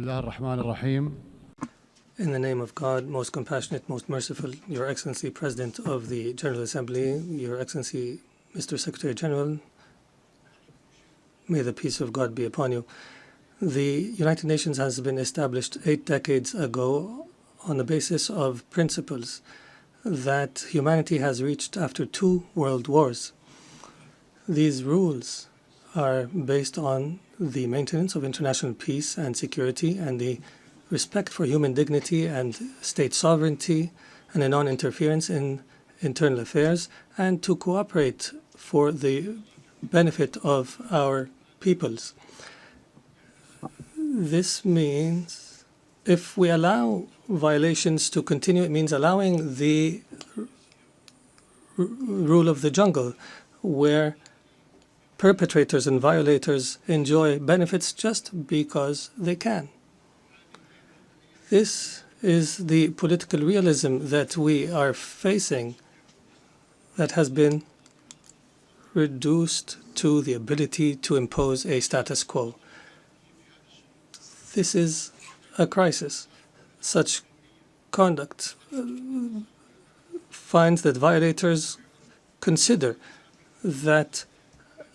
Bismillah ar-Rahman ar-Rahim. In the name of God, most compassionate, most merciful, Your Excellency, President of the General Assembly, Your Excellency, Mr. Secretary General, may the peace of God be upon you. The United Nations has been established 8 decades ago on the basis of principles that humanity has reached after 2 world wars. These rules are based on the maintenance of international peace and security and the respect for human dignity and state sovereignty and a non-interference in internal affairs, and to cooperate for the benefit of our peoples. This means if we allow violations to continue, it means allowing the rule of the jungle, where perpetrators and violators enjoy benefits just because they can. This is the political realism that we are facing, that has been reduced to the ability to impose a status quo. This is a crisis. Such conduct finds that violators consider that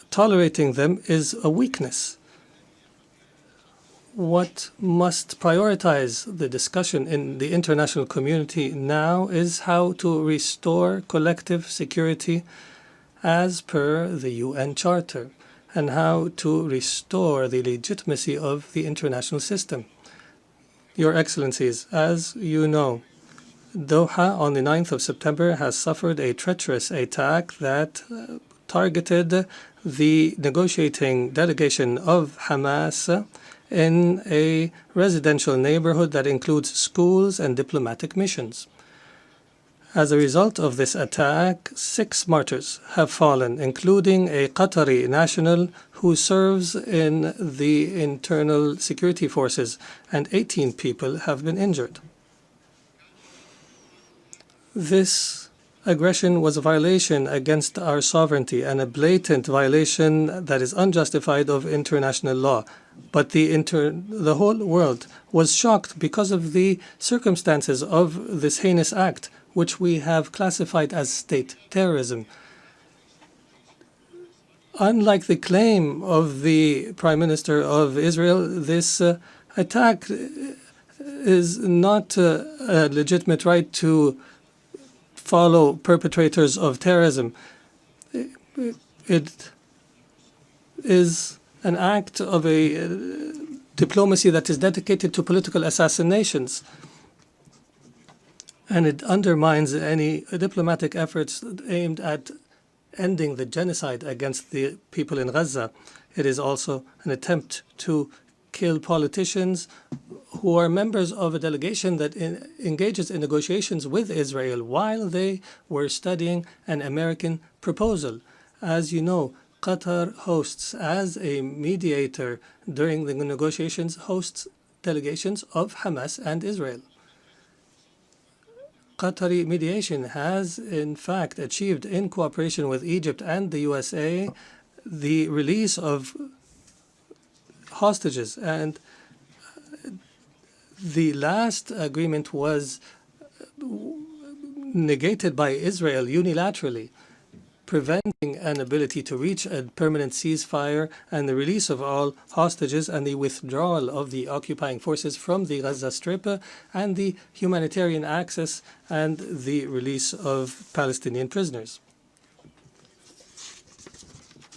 tolerating them is a weakness. What must prioritize the discussion in the international community now is how to restore collective security as per the UN Charter, and how to restore the legitimacy of the international system. Your Excellencies, as you know, Doha on the 9th of September has suffered a treacherous attack that targeted the negotiating delegation of Hamas in a residential neighborhood that includes schools and diplomatic missions. As a result of this attack, 6 martyrs have fallen, including a Qatari national who serves in the internal security forces, and 18 people have been injured. This aggression was a violation against our sovereignty and a blatant violation that is unjustified of international law. But the whole world was shocked because of the circumstances of this heinous act, which we have classified as state terrorism. Unlike the claim of the Prime Minister of Israel, this attack is not a legitimate right to follow perpetrators of terrorism. It is an act of a diplomacy that is dedicated to political assassinations, and it undermines any diplomatic efforts aimed at ending the genocide against the people in Gaza. It is also an attempt to kill politicians who are members of a delegation that engages in negotiations with Israel while they were studying an American proposal. As you know, Qatar hosts, as a mediator during the negotiations, hosts delegations of Hamas and Israel. Qatari mediation has, in fact, achieved, in cooperation with Egypt and the USA, the release of hostages. And the last agreement was negated by Israel unilaterally, preventing an ability to reach a permanent ceasefire and the release of all hostages and the withdrawal of the occupying forces from the Gaza Strip and the humanitarian access and the release of Palestinian prisoners.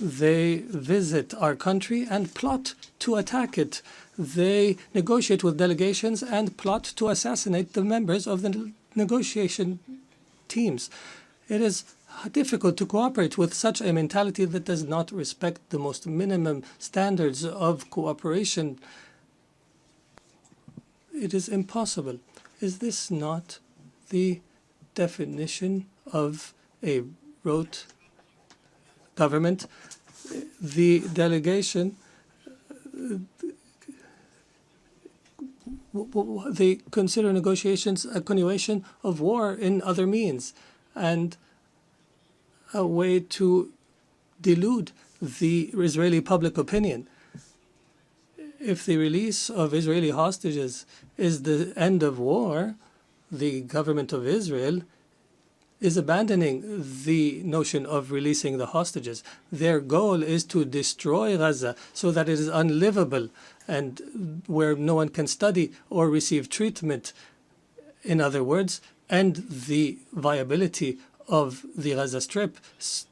They visit our country and plot to attack it. They negotiate with delegations and plot to assassinate the members of the negotiation teams. It is difficult to cooperate with such a mentality that does not respect the most minimum standards of cooperation. It is impossible. Is this not the definition of a rote government? The delegation, they consider negotiations a continuation of war in other means and a way to delude the Israeli public opinion. If the release of Israeli hostages is the end of war, the government of Israel is abandoning the notion of releasing the hostages. Their goal is to destroy Gaza so that it is unlivable and where no one can study or receive treatment. In other words, end the viability of the Gaza Strip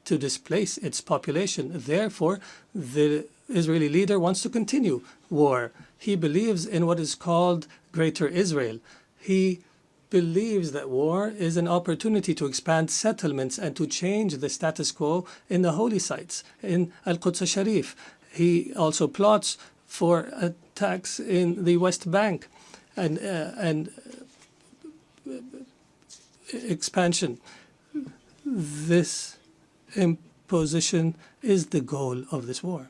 to displace its population. Therefore, the Israeli leader wants to continue war. He believes in what is called Greater Israel. He believes that war is an opportunity to expand settlements and to change the status quo in the holy sites, in Al-Quds Sharif. He also plots for attacks in the West Bank and expansion. This imposition is the goal of this war.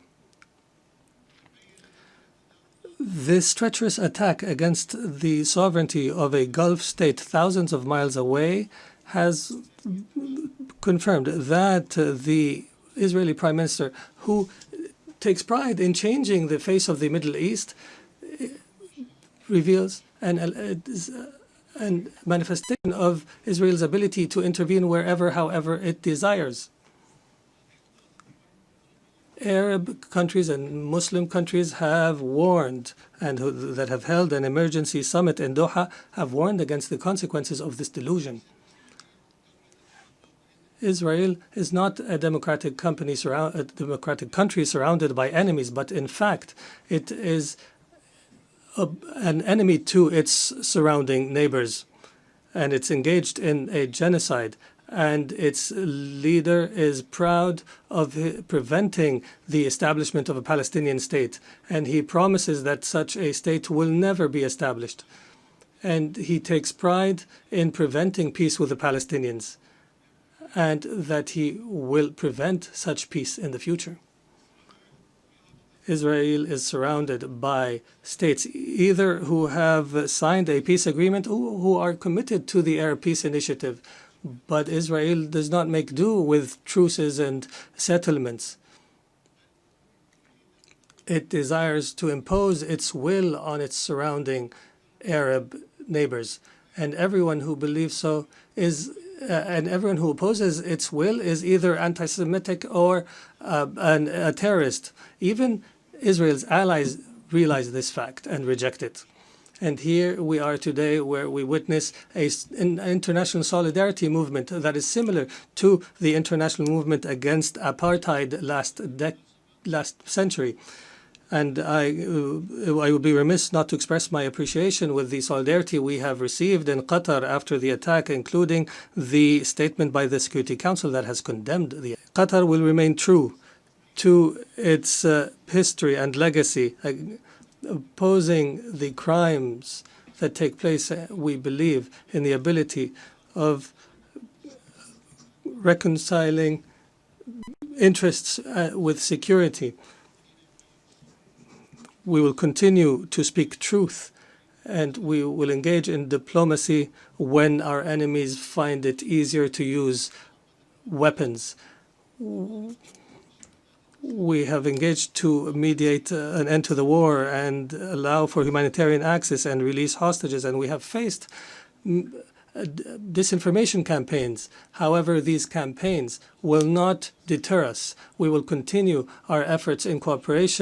This treacherous attack against the sovereignty of a Gulf state thousands of miles away has confirmed that the Israeli Prime Minister, who takes pride in changing the face of the Middle East, reveals an manifestation of Israel's ability to intervene wherever, however it desires. Arab countries and Muslim countries have warned, and that have held an emergency summit in Doha, have warned against the consequences of this delusion. Israel is not a democratic country surrounded by enemies, but in fact, it is an enemy to its surrounding neighbors, and it's engaged in a genocide. And its leader is proud of preventing the establishment of a Palestinian state. And he promises that such a state will never be established. And he takes pride in preventing peace with the Palestinians, and that he will prevent such peace in the future. Israel is surrounded by states either who have signed a peace agreement or who are committed to the Arab Peace Initiative. But Israel does not make do with truces and settlements. It desires to impose its will on its surrounding Arab neighbors. And everyone who believes so is, and everyone who opposes its will is either anti-Semitic or a terrorist. Even Israel's allies realize this fact and reject it. And here we are today, where we witness an international solidarity movement that is similar to the international movement against apartheid last century. And I would be remiss not to express my appreciation with the solidarity we have received in Qatar after the attack, including the statement by the Security Council that has condemned the attack. Qatar will remain true to its history and legacy, opposing the crimes that take place. We believe in the ability of reconciling interests with security. We will continue to speak truth, and we will engage in diplomacy when our enemies find it easier to use weapons. We have engaged to mediate an end to the war and allow for humanitarian access and release hostages, and we have faced disinformation campaigns. However, these campaigns will not deter us. We will continue our efforts in cooperation